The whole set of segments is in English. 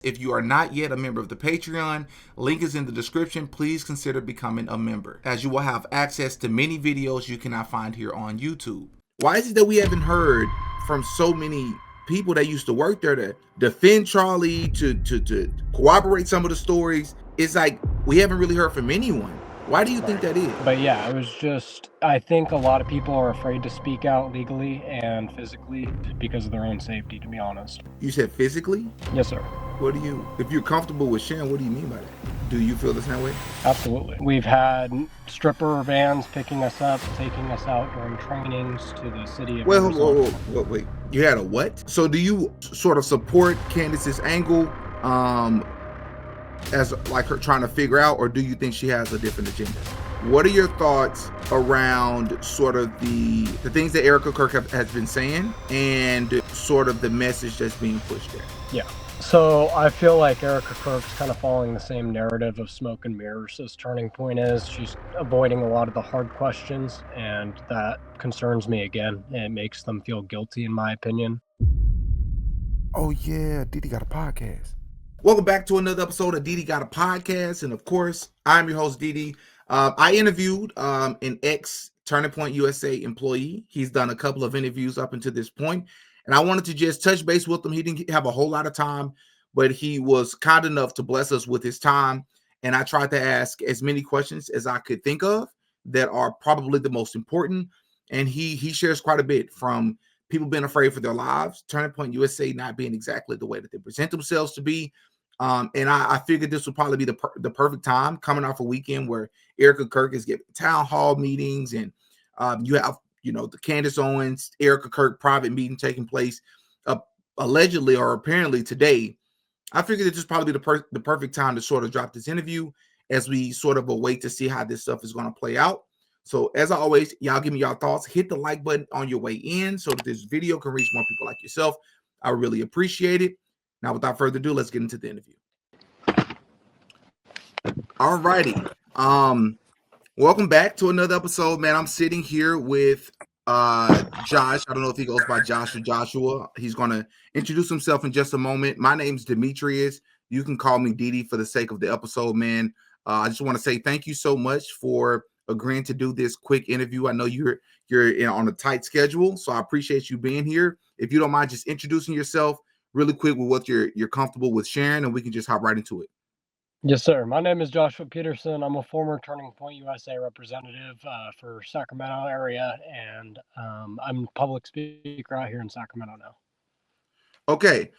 If you are not yet a member of the Patreon, link is in the description. Please consider becoming a member, as you will have access to many videos you cannot find here on YouTube. Why is it that we haven't heard from so many people that used to work there to defend Charlie, to corroborate some of the stories? It's like we haven't really heard from anyone. Why do you think that is? But yeah, it was just, I think a lot of people are afraid to speak out legally and physically because of their own safety, to be honest. You said physically? Yes, sir. What do you, if you're comfortable with sharing, what do you mean by that? Do you feel the same way? Absolutely. We've had stripper vans picking us up, taking us out during trainings to the city of Wait. You had a what? So do you sort of support Candace's angle as like her trying to figure out, or do you think she has a different agenda? What are your thoughts around sort of the things that Erica Kirk has been saying and sort of the message that's being pushed there? Yeah. So I feel like Erica Kirk's kind of following the same narrative of smoke and mirrors as Turning Point is. She's avoiding a lot of the hard questions, and that concerns me again. It makes them feel guilty, in my opinion. Oh yeah, Didi got a podcast. Welcome back to another episode of Didi Got a Podcast, and of course, I'm your host Didi. I interviewed an ex-Turning Point USA employee. He's done a couple of interviews up until this point, and I wanted to just touch base with him. He didn't have a whole lot of time, but he was kind enough to bless us with his time, and I tried to ask as many questions as I could think of that are probably the most important, and he shares quite a bit, from people being afraid for their lives, Turning Point USA not being exactly the way that they present themselves to be. And I figured this would probably be the perfect time, coming off a weekend where Erica Kirk is giving town hall meetings, and you have, the Candace Owens, Erica Kirk private meeting taking place allegedly or apparently today. I figured that this would probably be the perfect time to sort of drop this interview as we sort of await to see how this stuff is going to play out. So as always, y'all give me your thoughts. Hit the like button on your way in so that this video can reach more people like yourself. I really appreciate it. Now, without further ado, let's get into the interview. All righty. Welcome back to another episode, man. I'm sitting here with Josh. I don't know if he goes by Josh or Joshua. He's going to introduce himself in just a moment. My name's Demetrius. You can call me Didi for the sake of the episode, man. I just want to say thank you so much for agreeing to do this quick interview. I know you're on a tight schedule, so I appreciate you being here. If you don't mind just introducing yourself really quick with what you're comfortable with sharing, and we can just hop right into it. Yes, sir. My name is Joshua Peterson. I'm a former Turning Point USA representative for Sacramento area, and I'm a public speaker out here in Sacramento now. Okay.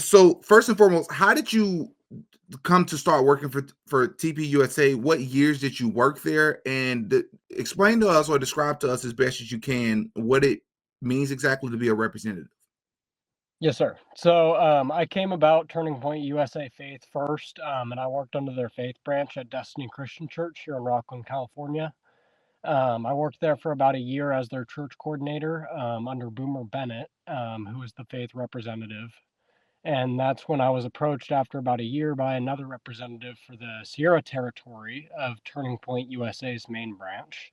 So first and foremost, how did you come to start working for TPUSA? What years did you work there? And explain to us, or describe to us as best as you can, what it means exactly to be a representative. Yes, sir. So I came about Turning Point USA Faith first, and I worked under their faith branch at Destiny Christian Church here in Rockland, California. I worked there for about a year as their church coordinator under Boomer Bennett, who was the faith representative. And that's when I was approached after about a year by another representative for the Sierra territory of Turning Point USA's main branch.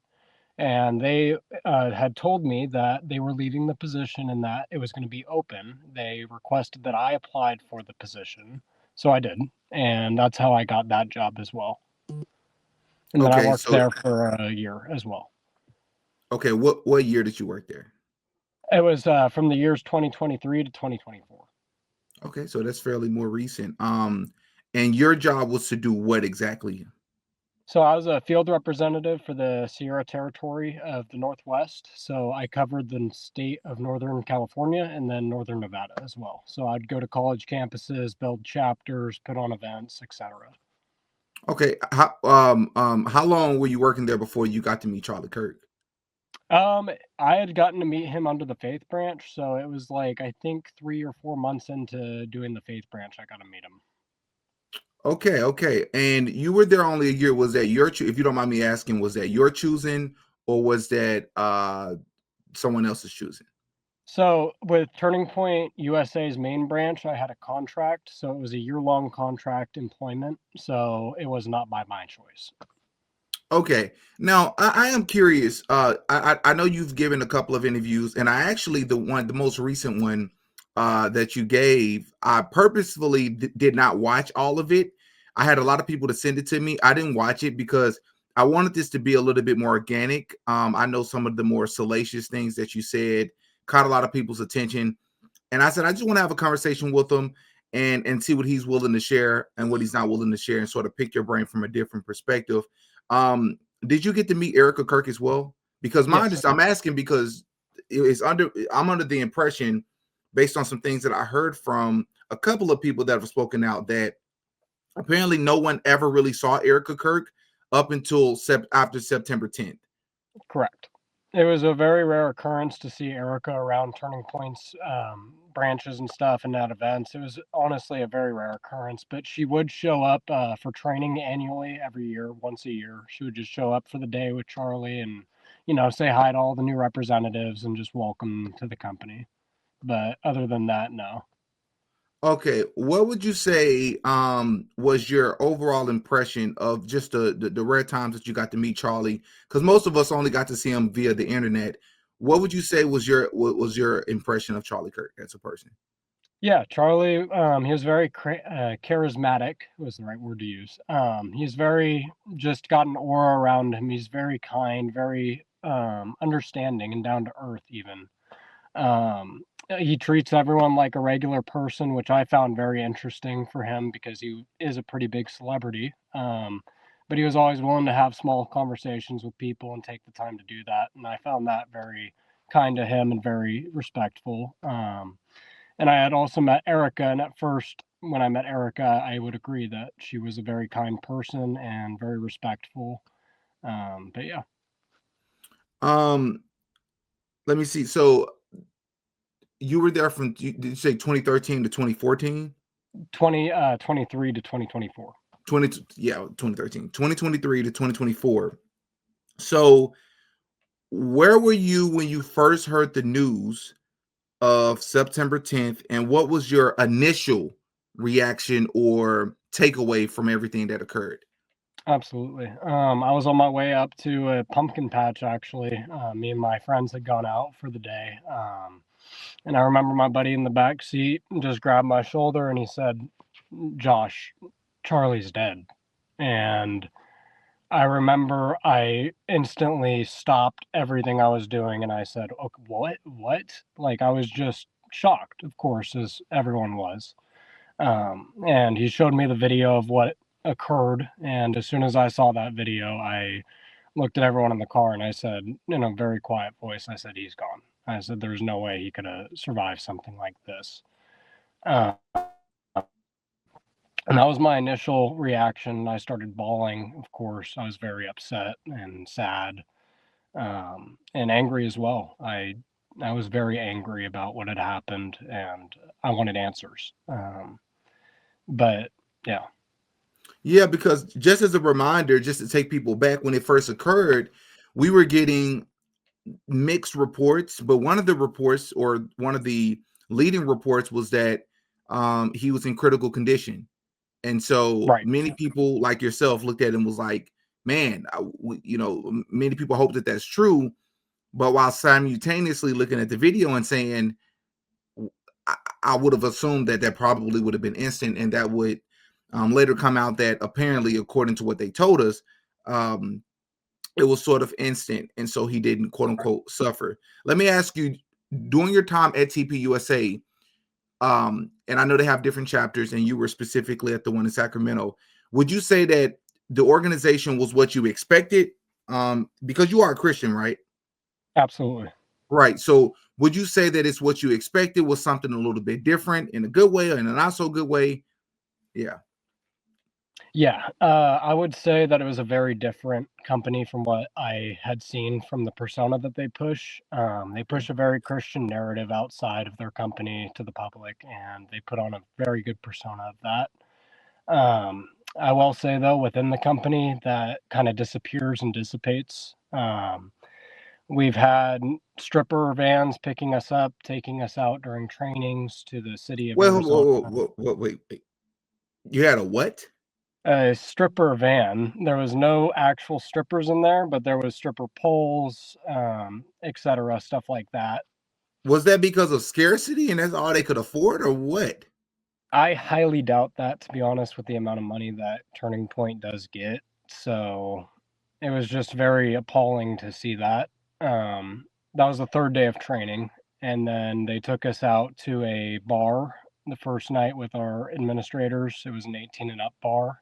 And they had told me that they were leaving the position and that it was going to be open. They requested that I applied for the position. So I did. And that's how I got that job as well. And then I worked there for a year as well. Okay. What year did you work there? It was from the years 2023 to 2024. Okay. So that's fairly more recent. And your job was to do what exactly? So I was a field representative for the Sierra territory of the Northwest. So I covered the state of Northern California and then Northern Nevada as well. So I'd go to college campuses, build chapters, put on events, etc. Okay. How long were you working there before you got to meet Charlie Kirk? I had gotten to meet him under the faith branch, so it was like I think 3 or 4 months into doing the faith branch, I got to meet him. Okay. And you were there only a year. Was that your, if you don't mind me asking, was that your choosing, or was that someone else's choosing? So with Turning Point USA's main branch, I had a contract, so it was a year-long contract employment, so it was not by my choice. Okay. Now I am curious. I know you've given a couple of interviews, and I actually the most recent one that you gave. I purposefully did not watch all of it. I had a lot of people to send it to me. I didn't watch it because I wanted this to be a little bit more organic. I know some of the more salacious things that you said caught a lot of people's attention, and I said I just want to have a conversation with him and see what he's willing to share and what he's not willing to share, and sort of pick your brain from a different perspective. Did you get to meet Erica Kirk as well? Because Yes. I'm asking because I'm under the impression, based on some things that I heard from a couple of people that have spoken out, that apparently no one ever really saw Erica Kirk up until after September 10th. Correct. It was a very rare occurrence to see Erica around Turning Point's branches and stuff and at events. It was honestly a very rare occurrence, but she would show up for training annually every year, once a year. She would just show up for the day with Charlie and, say hi to all the new representatives and just welcome them to the company. But other than that, no. Okay, what would you say was your overall impression of just the rare times that you got to meet Charlie? Because most of us only got to see him via the internet. What would you say was your impression of Charlie Kirk as a person? Yeah, Charlie, he was very charismatic, was the right word to use. He's very, just got an aura around him. He's very kind, very understanding and down to earth, even. He treats everyone like a regular person, which I found very interesting for him because he is a pretty big celebrity. But he was always willing to have small conversations with people and take the time to do that. And I found that very kind to him and very respectful. And I had also met Erica, and at first, when I met Erica, I would agree that she was a very kind person and very respectful. But yeah, Um, Let me see. So you were there from, did you say 2013 to 2014? 2023 to 2024. 2013, 2023 to 2024. So where were you when you first heard the news of September 10th, and what was your initial reaction or takeaway from everything that occurred? Absolutely. I was on my way up to a pumpkin patch, actually. Me and my friends had gone out for the day. And I remember my buddy in the back seat just grabbed my shoulder and he said, "Josh, Charlie's dead." And I remember I instantly stopped everything I was doing and I said, "Okay, what? What?" Like, I was just shocked, of course, as everyone was. And he showed me the video of what occurred. And as soon as I saw that video, I looked at everyone in the car and I said, in a very quiet voice, I said, "He's gone." I said, "There's no way he could have survived something like this." Uh, and that was my initial reaction. I started bawling, of course. I was very upset and sad, and angry as well. I was very angry about what had happened, and I wanted answers. But yeah, Yeah, because just as a reminder, just to take people back, when it first occurred, we were getting mixed reports, but one of the reports, or one of the leading reports, was that he was in critical condition. And so right. many people like yourself looked at him and was like, man, many people hope that that's true. But while simultaneously looking at the video and saying, I would have assumed that that probably would have been instant, and that would later come out that apparently, according to what they told us, um, it was sort of instant, and so he didn't, quote unquote, suffer. Let me ask you, during your time at TPUSA, and I know they have different chapters, and you were specifically at the one in Sacramento, would you say that the organization was what you expected? Because you are a Christian, right? Absolutely. Right. So would you say that it's what you expected, was something a little bit different in a good way or in a not so good way? Yeah. Yeah, I would say that it was a very different company from what I had seen from the persona that they push. They push a very Christian narrative outside of their company to the public, and they put on a very good persona of that. I will say, though, within the company, that kind of disappears and dissipates. We've had stripper vans picking us up, taking us out during trainings to the city of Well, Arizona. wait. You had a what? A stripper van. There was no actual strippers in there, but there was stripper poles, etc., stuff like that. Was that because of scarcity and that's all they could afford, or what? I highly doubt that, to be honest, with the amount of money that Turning Point does get. So it was just very appalling to see that. That was the third day of training, and then they took us out to a bar the first night with our administrators. It was an 18 and up bar.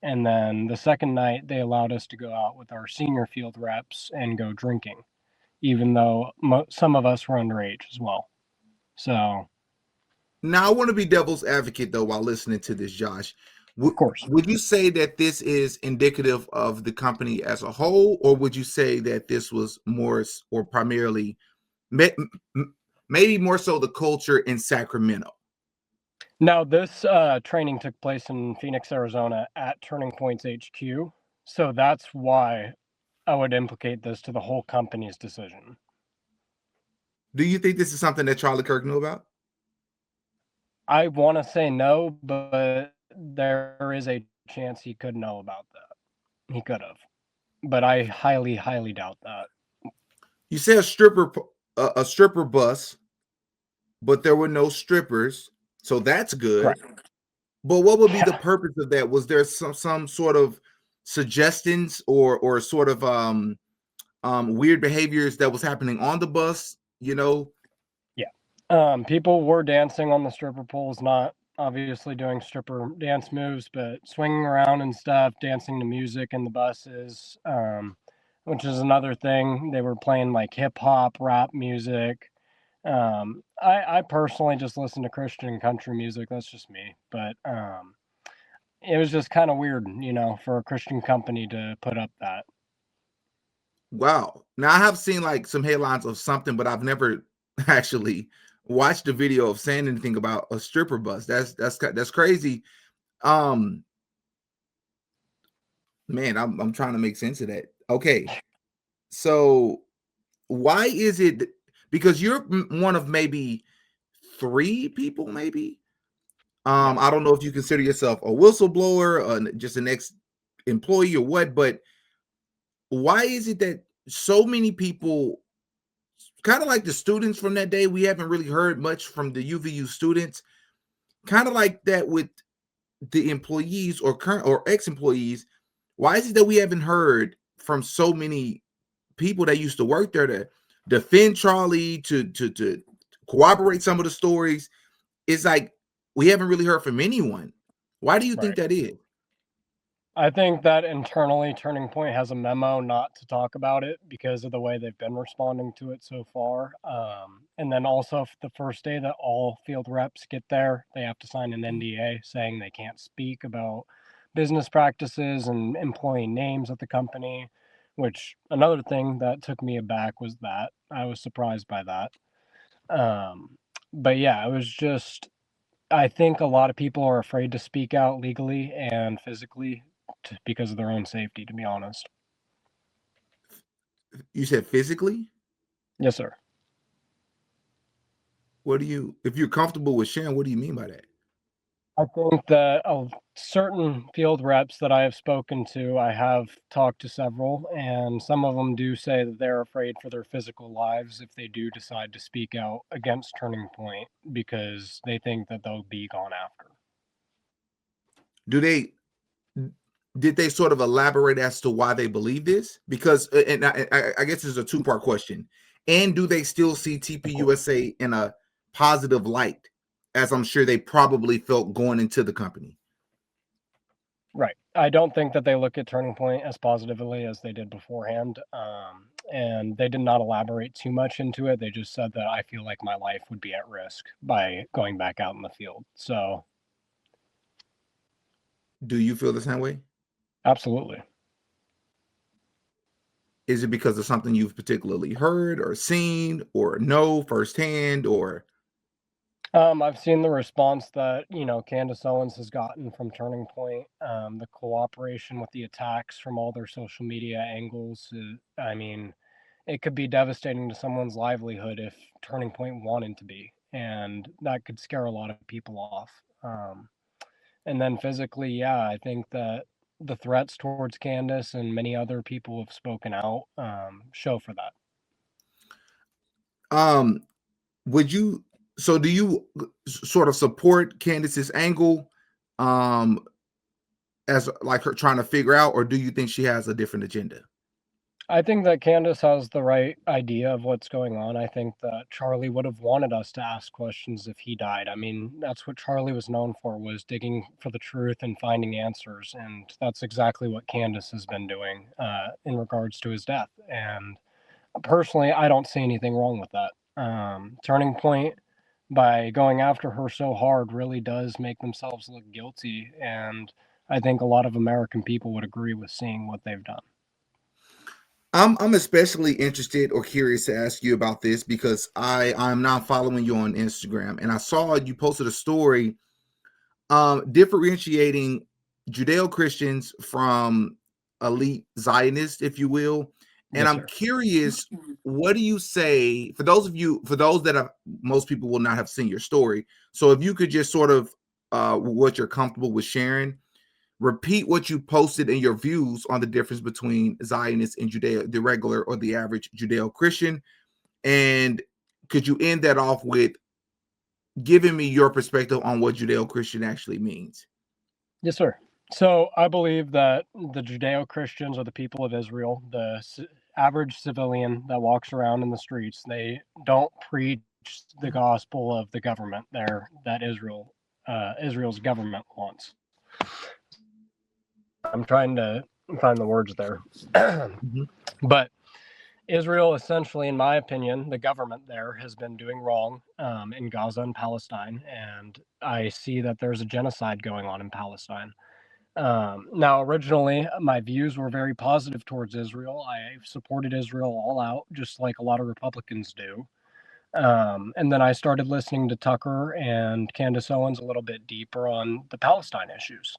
And then the second night, they allowed us to go out with our senior field reps and go drinking, even though some of us were underage as well. So, Now, I want to be devil's advocate though while listening to this, Josh. of course. Would you say that this is indicative of the company as a whole, or would you say that this was more or primarily, maybe more so the culture in Sacramento? Now, this training took place in Phoenix, Arizona at Turning Point's HQ. So that's why I would implicate this to the whole company's decision. Do you think this is something that Charlie Kirk knew about? I want to say no, but there is a chance he could know about that. He could have. But I highly, highly doubt that. You said a stripper bus, but there were no strippers, so that's good. Correct. But what would be the Yeah. purpose of that? Was there some sort of suggestions or sort of weird behaviors that was happening on the bus? You know, People were dancing on the stripper poles, not obviously doing stripper dance moves, but swinging around and stuff, dancing to music in the buses, which is another thing. They were playing like hip hop, rap music. I personally just listen to Christian and country music. That's just me. But it was just kind of weird, for a Christian company to put up that. wow. Now I have seen like some headlines of something, but I've never actually watched a video of saying anything about a stripper bus. That's crazy. Um, man, I'm trying to make sense of that. Okay, so why is it because you're one of maybe three people, maybe? Yeah. I don't know if you consider yourself a whistleblower, just an ex-employee or what, but why is it that so many people, kind of like the students from that day, we haven't really heard much from the UVU students, kind of like that with the employees or current or ex-employees, why is it that we haven't heard from so many people that used to work there to defend Charlie, to corroborate some of the stories? It's like we haven't really heard from anyone. Why do you think Right. that is? I think that internally, Turning Point has a memo not to talk about it because of the way they've been responding to it so far. And then also, the first day that all field reps get there, they have to sign an NDA saying they can't speak about business practices and employee names at the company. Which another thing that took me aback was that I was surprised by that. Um, but yeah, it was just I think a lot of people are afraid to speak out legally and physically because of their own safety, to be honest. You said physically? Yes, sir. What do you, if you're comfortable with sharing, what do you mean by that? I think that certain field reps that I have spoken to, I have talked to several, and some of them do say that they're afraid for their physical lives if they do decide to speak out against Turning Point because they think that they'll be gone after. Do they, did they sort of elaborate as to why they believe this? Because, and I guess it's a two-part question. And do they still see Of course. TPUSA in a positive light, as I'm sure they probably felt going into the company? Right. I don't think that they look at Turning Point as positively as they did beforehand. And they did not elaborate too much into it. They just said that I feel like my life would be at risk by going back out in the field. So, Do you feel the same way? absolutely. Is it because of something you've particularly heard or seen or know firsthand, or I've seen the response that, Candace Owens has gotten from Turning Point, the cooperation with the attacks from all their social media angles. I mean, it could be devastating to someone's livelihood if Turning Point wanted to be, and that could scare a lot of people off. And then physically, yeah, I think that the threats towards Candace and many other people who have spoken out show for that. um would you? So, do you sort of support Candace's angle, as like her trying to figure out, or do you think she has a different agenda? I think that Candace has the right idea of what's going on. I think that Charlie would have wanted us to ask questions if he died. I mean, that's what Charlie was known for, was digging for the truth and finding answers, and that's exactly what Candace has been doing in regards to his death. And personally, I don't see anything wrong with that. Turning Point, by going after her so hard, really does make themselves look guilty, and I think a lot of American people would agree with seeing what they've done. I'm especially interested or curious to ask you about this because I'm now following you on Instagram, and I saw you posted a story differentiating Judeo-Christians from elite Zionists, if you will. And Yes, I'm sir. curious, what do you say for those that have, most people will not have seen your story. So if you could just sort of what you're comfortable with sharing, repeat what you posted in your views on the difference between Zionists and Judeo, the regular or the average Judeo-Christian. And could you end that off with giving me your perspective on what Judeo-Christian actually means? Yes, sir. So I believe that the Judeo-Christians are the people of Israel, the average civilian that walks around in the streets. They don't preach the gospel of the government there that Israel's government wants. I'm trying to find the words there. Mhm. But Israel, essentially, in my opinion, the government there has been doing wrong in Gaza and Palestine, and I see that there's a genocide going on in Palestine. Now, originally, my views were very positive towards Israel. I supported Israel all out, just like a lot of Republicans do. And then I started listening to Tucker and Candace Owens a little bit deeper on the Palestine issues.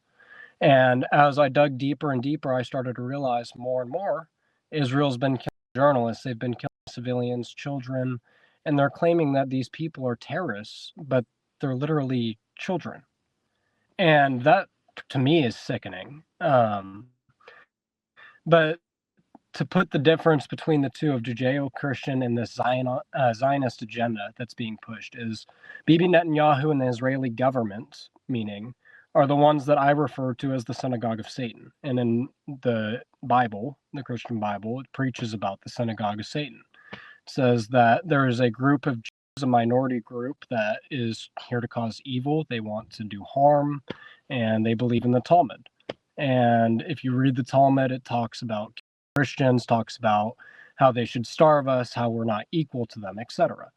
And as I dug deeper and deeper, I started to realize more and more Israel's been killing journalists, they've been killing civilians, children, and they're claiming that these people are terrorists, but they're literally children. And that to me is sickening. But to put the difference between the two of Judeo-Christian and this Zionist agenda that's being pushed is Bibi Netanyahu and the Israeli government, meaning, are the ones that I refer to as the synagogue of Satan. And in the Bible, the Christian Bible, it preaches about the synagogue of Satan. It says that there is a group of Jews, a minority group that is here to cause evil. They want to do harm, and they believe in the Talmud. And if you read the Talmud, it talks about Christians, talks about how they should starve us, how we're not equal to them, etc.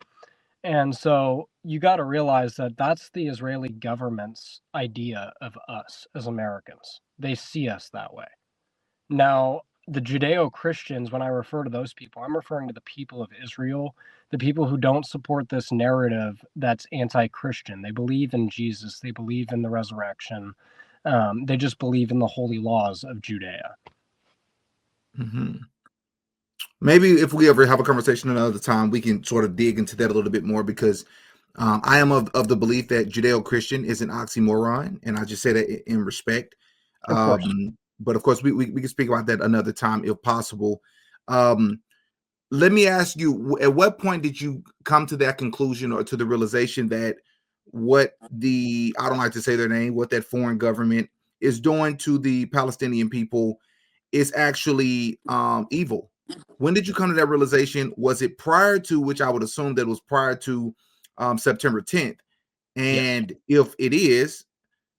And so you got to realize that that's the Israeli government's idea of us as Americans. They see us that way. Now, the Judeo Christians, when I refer to those people, I'm referring to the people of Israel, the people who don't support this narrative that's anti Christian. They believe in Jesus, they believe in the resurrection, they just believe in the holy laws of Judea. Mm-hmm. Maybe if we ever have a conversation another time, we can sort of dig into that a little bit more because I am of the belief that Judeo-Christian is an oxymoron, and I just say that in respect. Of course. But of course, we can speak about that another time if possible. Let me ask you: at what point did you come to that conclusion or to the realization that what the I don't like to say their name, what that foreign government is doing to the Palestinian people is actually evil? When did you come to that realization? Was it prior to, which I would assume that was prior to September 10th? Yes. And if it is,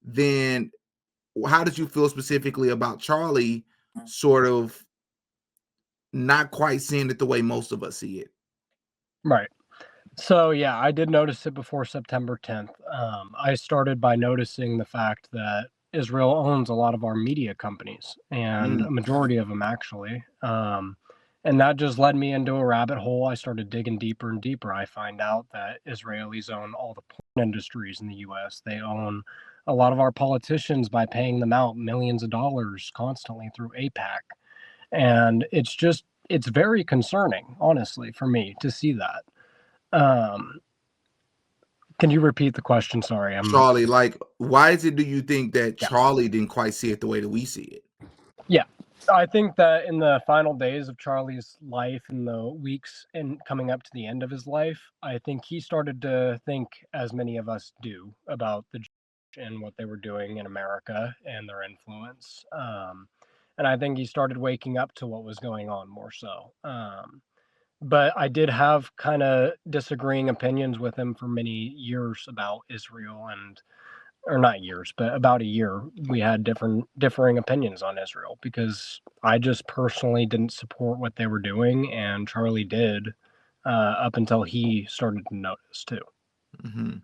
then how did you feel specifically about Charlie sort of not quite seeing it the way most of us see it? Right. So, yeah, I did notice it before September 10th. I started by noticing the fact that Israel owns a lot of our media companies, and Mm. a majority of them actually. And that just led me into a rabbit hole. I started digging deeper and deeper. I find out that Israelis own all the porn industries in the US. They own a lot of our politicians by paying them out millions of dollars constantly through APAC. And it's very concerning, honestly, for me to see that. Um, can you repeat the question? Sorry, Charlie, like, why is it do you think that yeah. Charlie didn't quite see it the way that we see it? Yeah. I think that in the final days of Charlie's life, in the weeks and coming up to the end of his life, I think he started to think, as many of us do, about the church and what they were doing in America and their influence. And I think he started waking up to what was going on more so. But I did have kind of disagreeing opinions with him for many years about Israel, and or not years, but about a year, we had differing opinions on Israel because I just personally didn't support what they were doing, and Charlie did, up until he started to notice too. Mm-hmm.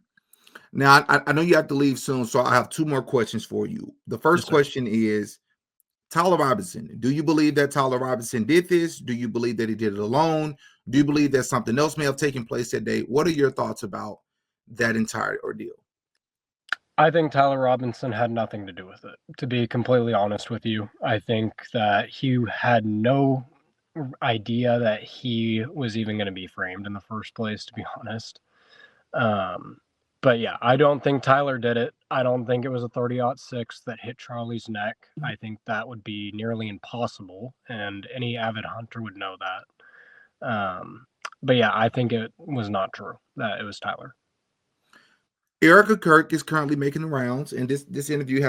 Now, I know you have to leave soon, so I have two more questions for you. The first Yes, sir. question is Tyler Robinson. Do you believe that Tyler Robinson did this? Do you believe that he did it alone? Do you believe that something else may have taken place that day? What are your thoughts about that entire ordeal? I think Tyler Robinson had nothing to do with it, to be completely honest with you. I think that he had no idea that he was even going to be framed in the first place, to be honest. Um, but yeah, I don't think Tyler did it. I don't think it was a 30-06 that hit Charlie's neck. I think that would be nearly impossible, and any avid hunter would know that. But yeah, I think it was not true that it was Tyler. Erica Kirk is currently making the rounds, and this interview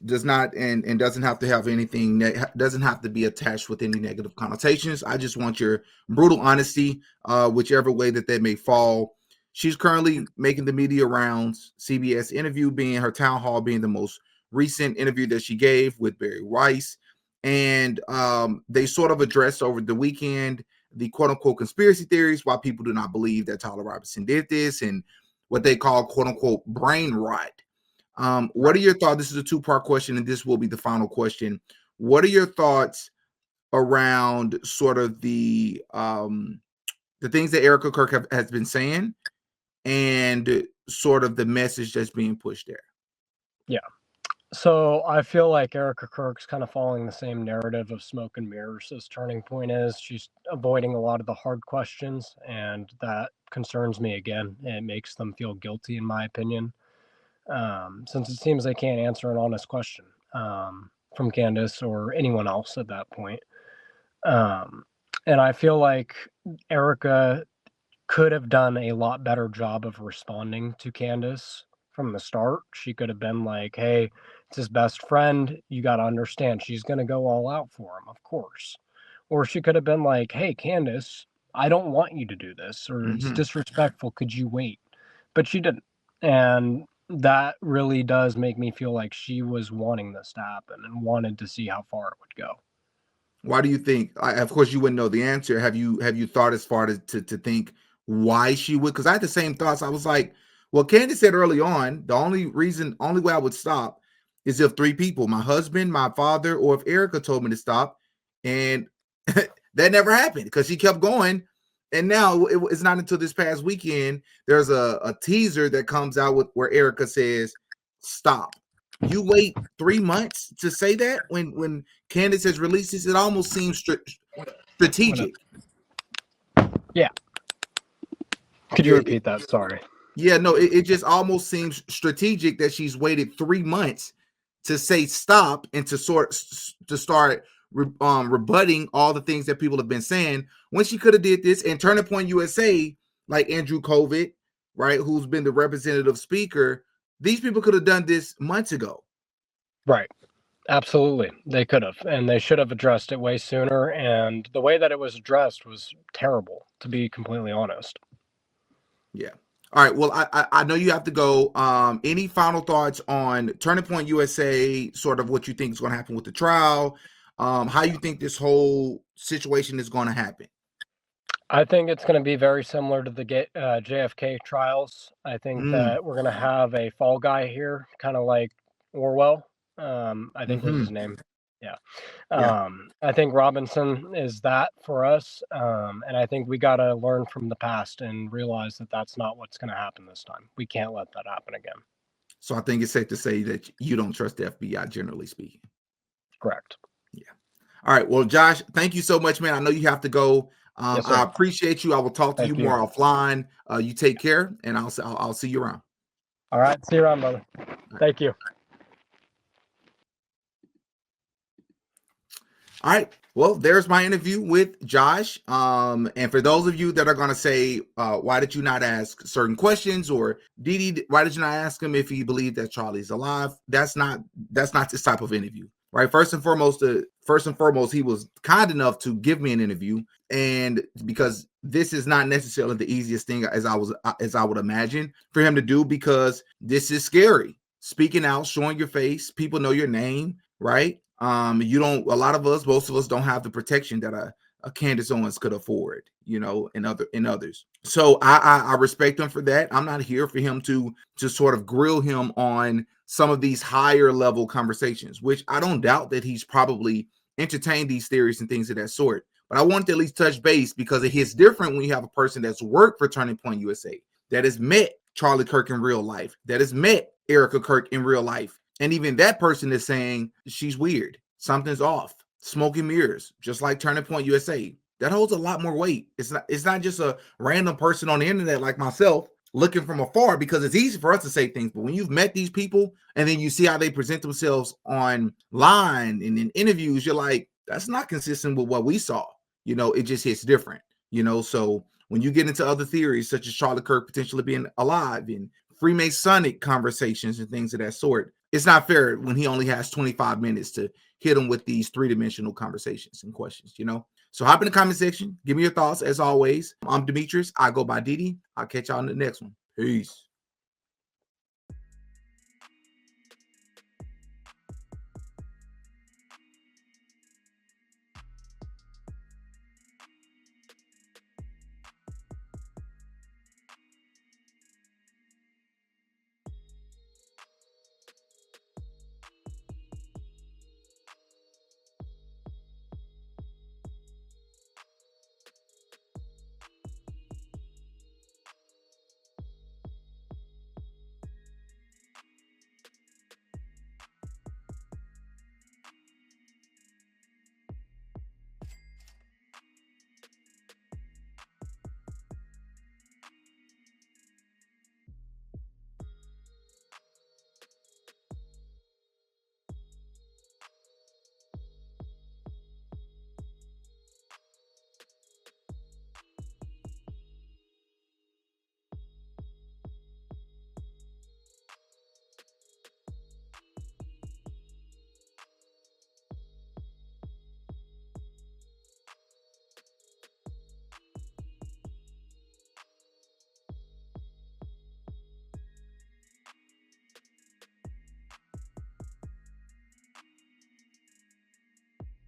does not and doesn't have to have anything doesn't have to be attached with any negative connotations. I just want your brutal honesty, whichever way that may fall. She's currently making the media rounds. CBS interview being her town hall being the most recent interview that she gave with Barry Weiss, and they sort of addressed over the weekend the quote unquote conspiracy theories, why people do not believe that Tyler Robinson did this, and what they call quote unquote brain rot. What are your thoughts? This is a two-part question, and this will be the final question. What are your thoughts around sort of the things that Erica Kirk has been saying and sort of the message that's being pushed there? Yeah. So I feel like Erica Kirk's kind of following the same narrative of smoke and mirrors as Turning Point is. She's avoiding a lot of the hard questions, and that concerns me again. It makes them feel guilty, in my opinion, since it seems they can't answer an honest question from Candace or anyone else at that point. Um, and I feel like Erica could have done a lot better job of responding to Candace from the start. She could have been like, hey, it's his best friend. You got to understand, she's going to go all out for him, of course. Or she could have been like, hey, Candace, I don't want you to do this, or it's disrespectful. Could you wait? But she didn't. And that really does make me feel like she was wanting this to happen and wanted to see how far it would go. Why do you think? Of course, you wouldn't know the answer. Have you thought as far as to think why she would? Because I had the same thoughts. I was like, well, Candace said early on, the only way I would stop is if three people, my husband, my father, or if Erica told me to stop, and that never happened because she kept going. And now it's not until this past weekend there's a teaser that comes out with where Erica says, "Stop." You wait 3 months to say that when Candace has released this, it almost seems strategic. Yeah. Could you repeat that? Sorry. Yeah, no, it just almost seems strategic that she's waited 3 months to say stop and to start rebutting all the things that people have been saying when she could have did this. And Turning Point USA, like Andrew Covid, right, who's been the representative speaker, these people could have done this months ago. Right. Absolutely. They could have, and they should have addressed it way sooner. And the way that it was addressed was terrible, to be completely honest. Yeah. All right. Well, I know you have to go. Any final thoughts on Turning Point USA, sort of what you think is going to happen with the trial, how you think this whole situation is going to happen? I think it's going to be very similar to the JFK trials. I think that we're going to have a fall guy here, kind of like Orwell. I think was his name. Yeah. I think Robinson is that for us. And I think we got to learn from the past and realize that that's not what's going to happen this time. We can't let that happen again. So I think it's safe to say that you don't trust the FBI, generally speaking. Correct. Yeah. All right. Well, Josh, thank you so much, man. I know you have to go. Yes, I appreciate you. I will talk to you more offline. You take care, and I'll see you around. All right. See you around, brother. Thank you. All right. Well, there's my interview with Josh. And for those of you that are going to say, why did you not ask certain questions, or Didi, why did you not ask him if he believed that Charlie's alive? That's not this type of interview, right? First and foremost, he was kind enough to give me an interview, and because this is not necessarily the easiest thing as I would imagine for him to do, because this is scary. Speaking out, showing your face, people know your name, right? You don't. A lot of us, most of us, don't have the protection that a Candace Owens could afford, and others. So I respect him for that. I'm not here for him to sort of grill him on some of these higher level conversations, which I don't doubt that he's probably entertained these theories and things of that sort. But I wanted to at least touch base, because it hits different when you have a person that's worked for Turning Point USA, that has met Charlie Kirk in real life, that has met Erica Kirk in real life. And even that person is saying she's weird. Something's off. Smoke and mirrors, just like Turning Point USA. That holds a lot more weight. It's not just a random person on the internet like myself looking from afar, because it's easy for us to say things. But when you've met these people and then you see how they present themselves online and in interviews, you're like, that's not consistent with what we saw. It just hits different. So when you get into other theories, such as Charlie Kirk potentially being alive and Freemasonic conversations and things of that sort, it's not fair when he only has 25 minutes to hit him with these three-dimensional conversations and questions, So hop in the comment section. Give me your thoughts. As always, I'm Demetrius. I go by Didi. I'll catch y'all in the next one. Peace.